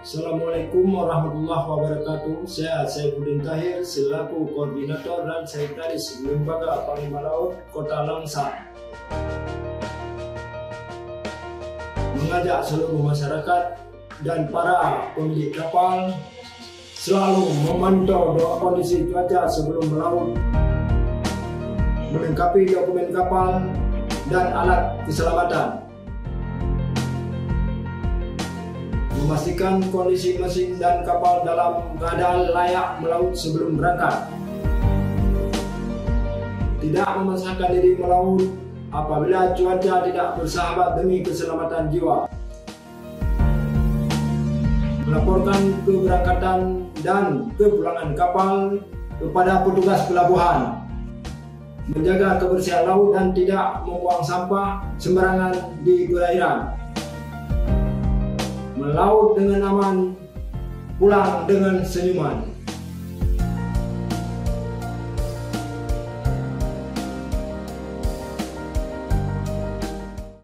Assalamualaikum warahmatullahi wabarakatuh. Saya Saifuddin Tahir selaku Koordinator dan Sekretaris Lembaga Panglima Laut Kota Langsa, mengajak seluruh masyarakat dan para pemilik kapal selalu memantau kondisi cuaca sebelum melaut, melengkapi dokumen kapal dan alat keselamatan, memastikan kondisi mesin dan kapal dalam keadaan layak melaut sebelum berangkat, tidak memaksakan diri melaut apabila cuaca tidak bersahabat demi keselamatan jiwa, melaporkan keberangkatan dan kepulangan kapal kepada petugas pelabuhan, menjaga kebersihan laut dan tidak membuang sampah sembarangan di perairan, melaut dengan aman, pulang dengan senyuman.